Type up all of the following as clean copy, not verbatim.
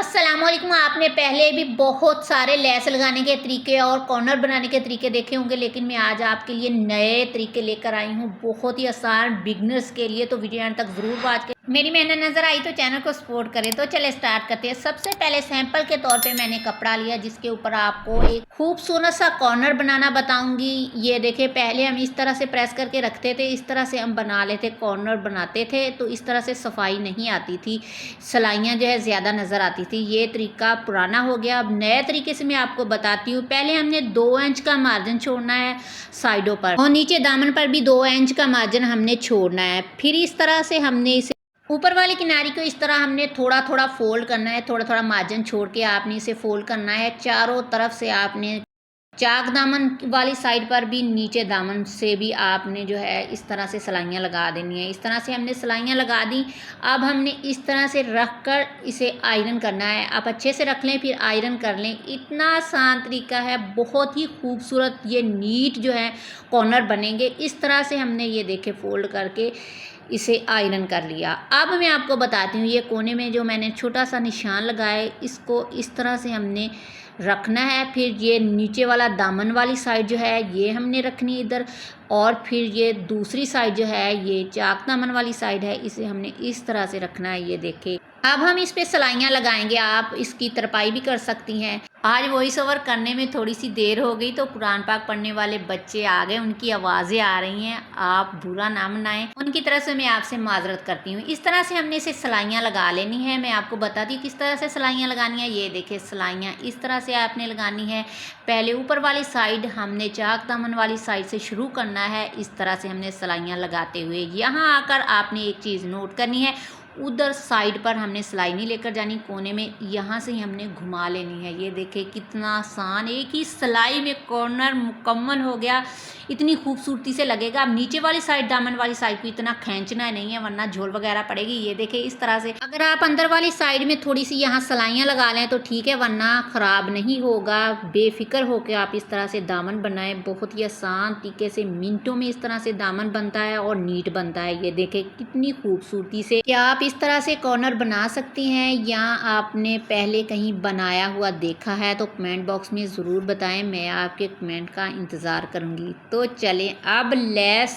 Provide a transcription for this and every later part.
अस्सलामुअलैकुम। आपने पहले भी बहुत सारे लेस लगाने के तरीके और कॉर्नर बनाने के तरीके देखे होंगे, लेकिन मैं आज आपके लिए नए तरीके लेकर आई हूँ, बहुत ही आसान बिगनर्स के लिए। तो वीडियो एंड तक ज़रूर वॉच करें। मेरी मेहनत नज़र आई तो चैनल को सपोर्ट करें। तो चले स्टार्ट करते हैं। सबसे पहले सैंपल के तौर पे मैंने कपड़ा लिया, जिसके ऊपर आपको एक खूबसूरत सा कॉर्नर बनाना बताऊंगी। ये देखिए, पहले हम इस तरह से प्रेस करके रखते थे, इस तरह से हम बना लेते, कॉर्नर बनाते थे, तो इस तरह से सफाई नहीं आती थी, सिलाइयाँ जो है ज़्यादा नज़र आती थी। ये तरीका पुराना हो गया। अब नए तरीके से मैं आपको बताती हूँ। पहले हमने 2 इंच का मार्जिन छोड़ना है साइडों पर, और नीचे दामन पर भी 2 इंच का मार्जिन हमने छोड़ना है। फिर इस तरह से हमने इसे ऊपर वाली किनारी को इस तरह हमने थोड़ा थोड़ा फोल्ड करना है, थोड़ा थोड़ा मार्जिन छोड़ के आपने इसे फोल्ड करना है। चारों तरफ से आपने चाक दामन वाली साइड पर भी, नीचे दामन से भी आपने जो है इस तरह से सिलाइयाँ लगा देनी है। इस तरह से हमने सिलाइयाँ लगा दी। अब हमने इस तरह से रख कर इसे आयरन करना है। आप अच्छे से रख लें, फिर आयरन कर लें। इतना आसान तरीका है, बहुत ही खूबसूरत ये नीट जो है कॉर्नर बनेंगे। इस तरह से हमने ये देखे फोल्ड करके इसे आयरन कर लिया। अब मैं आपको बताती हूँ, ये कोने में जो मैंने छोटा सा निशान लगाया, इसको इस तरह से हमने रखना है। फिर ये नीचे वाला दामन वाली साइड जो है ये हमने रखनी है इधर, और फिर ये दूसरी साइड जो है ये चाक दामन वाली साइड है, इसे हमने इस तरह से रखना है। ये देखें, अब हम इस पे सिलाइयाँ लगाएंगे। आप इसकी तरपाई भी कर सकती हैं। आज वॉइस ओवर करने में थोड़ी सी देर हो गई, तो कुरान पाक पढ़ने वाले बच्चे आ गए, उनकी आवाज़ें आ रही हैं, आप बुरा ना मनाएं, उनकी तरफ से मैं आपसे माजरत करती हूँ। इस तरह से हमने इसे सिलाइयाँ लगा लेनी है। मैं आपको बताती हूँ किस तरह से सिलाइयाँ लगानी है। ये देखिए, सिलाइयाँ इस तरह से आपने लगानी है। पहले ऊपर वाली साइड हमने चाक दामन वाली साइड से शुरू करना है। इस तरह से हमने सिलाइयाँ लगाते हुए यहाँ आकर आपने एक चीज़ नोट करनी है, उधर साइड पर हमने सिलाई नहीं लेकर जानी, कोने में यहाँ से ही हमने घुमा लेनी है। ये देखें कितना आसान, एक ही सिलाई में कॉर्नर मुकम्मल हो गया। इतनी खूबसूरती से लगेगा। अब नीचे वाली साइड दामन वाली साइड को इतना खींचना नहीं है, वरना झोल वगैरह पड़ेगी। ये देखें इस तरह से। अगर आप अंदर वाली साइड में थोड़ी सी यहाँ सिलाइयाँ लगा लें तो ठीक है, वरना ख़राब नहीं होगा। बेफिक्र होकर आप इस तरह से दामन बनाएं। बहुत ही आसान तरीके से, मिनटों में इस तरह से दामन बनता है और नीट बनता है। ये देखें कितनी खूबसूरती से। क्या आप इस तरह से कॉर्नर बना सकती हैं, या आपने पहले कहीं बनाया हुआ देखा है तो कमेंट बॉक्स में ज़रूर बताएं। मैं आपके कमेंट का इंतज़ार करूँगी। तो चलें, अब लेस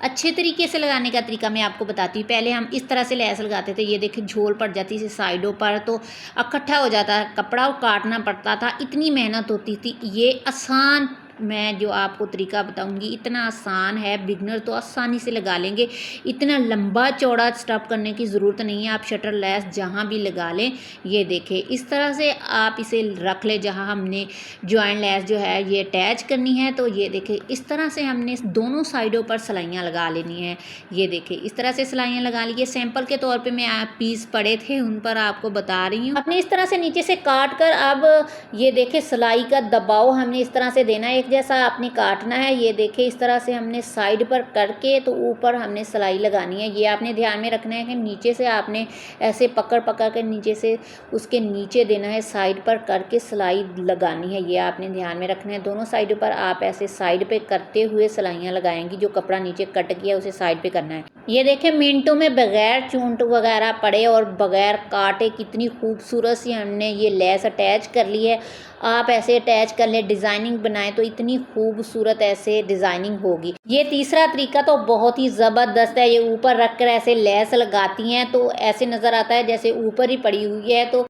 अच्छे तरीके से लगाने का तरीका मैं आपको बताती हूँ। पहले हम इस तरह से लेस लगाते थे, ये देखिए झोल पड़ जाती थी साइडों पर, तो इकट्ठा हो जाता, कपड़ा काटना पड़ता था, इतनी मेहनत होती थी। ये आसान मैं जो आपको तरीका बताऊंगी इतना आसान है, बिगनर तो आसानी से लगा लेंगे। इतना लंबा चौड़ा स्टफ करने की ज़रूरत नहीं है, आप शटर लेस जहाँ भी लगा लें। ये देखें इस तरह से आप इसे रख लें जहाँ हमने जॉइंट लेस जो है ये अटैच करनी है। तो ये देखें इस तरह से हमने दोनों साइडों पर सिलाइयाँ लगा लेनी है। ये देखें इस तरह से सिलाइयाँ लगा ली। सैंपल के तौर पे मैं आप पीस पड़े थे उन पर आपको बता रही हूँ। अपने इस तरह से नीचे से काट कर, अब ये देखें सिलाई का दबाव हमने इस तरह से देना है, एक जैसा आपने काटना है। ये देखें इस तरह से हमने साइड पर करके तो ऊपर हमने सिलाई लगानी है। ये आपने ध्यान में रखना है कि नीचे से आपने ऐसे पकड़ पकड़ कर नीचे से उसके नीचे देना है, साइड पर करके सिलाई लगानी है। ये आपने ध्यान में रखना है। दोनों साइडों पर आप ऐसे साइड पे करते हुए सिलाइयाँ लगाएंगी। जो कपड़ा नीचे कट गया उसे साइड पे करना है। ये देखें मिनटों में बगैर चूंट वगैरह पड़े और बगैर काटे कितनी खूबसूरत सी हमने ये लेस अटैच कर ली है। आप ऐसे अटैच कर लें, डिज़ाइनिंग बनाएं तो इतनी खूबसूरत ऐसे डिज़ाइनिंग होगी। ये तीसरा तरीका तो बहुत ही ज़बरदस्त है। ये ऊपर रख कर ऐसे लेस लगाती हैं तो ऐसे नज़र आता है जैसे ऊपर ही पड़ी हुई है, तो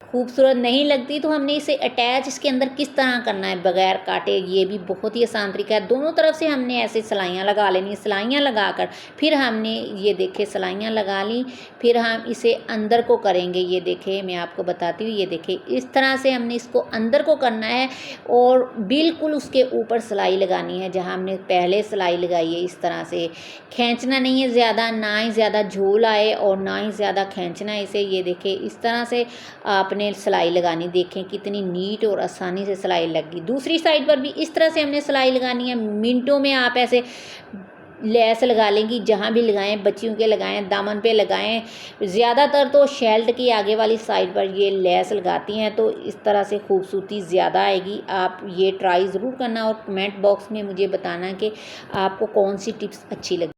खूबसूरत नहीं लगती। तो हमने इसे अटैच इसके अंदर किस तरह करना है बगैर काटे, ये भी बहुत ही आसान तरीका है। दोनों तरफ से हमने ऐसे सिलाइयाँ लगा लेनी। सिलाइयाँ लगाकर फिर हमने ये देखे सिलाइयाँ लगा ली, फिर हम इसे अंदर को करेंगे। ये देखें मैं आपको बताती हूँ। ये देखें इस तरह से हमने इसको अंदर को करना है और बिल्कुल उसके ऊपर सिलाई लगानी है जहाँ हमने पहले सिलाई लगाई है। इस तरह से खींचना नहीं है ज़्यादा, ना ही ज़्यादा झोल आए और ना ही ज़्यादा खींचना है इसे। ये देखें इस तरह से आपने सिलाई लगानी। देखें कितनी नीट और आसानी से सिलाई लग गई। दूसरी साइड पर भी इस तरह से हमने सिलाई लगानी है। मिनटों में आप ऐसे लेस लगा लेंगी, जहाँ भी लगाएं, बच्चियों के लगाएं, दामन पे लगाएं। ज़्यादातर तो शेल्ट की आगे वाली साइड पर ये लेस लगाती हैं, तो इस तरह से खूबसूरती ज़्यादा आएगी। आप ये ट्राई ज़रूर करना और कमेंट बॉक्स में मुझे बताना कि आपको कौन सी टिप्स अच्छी लगी।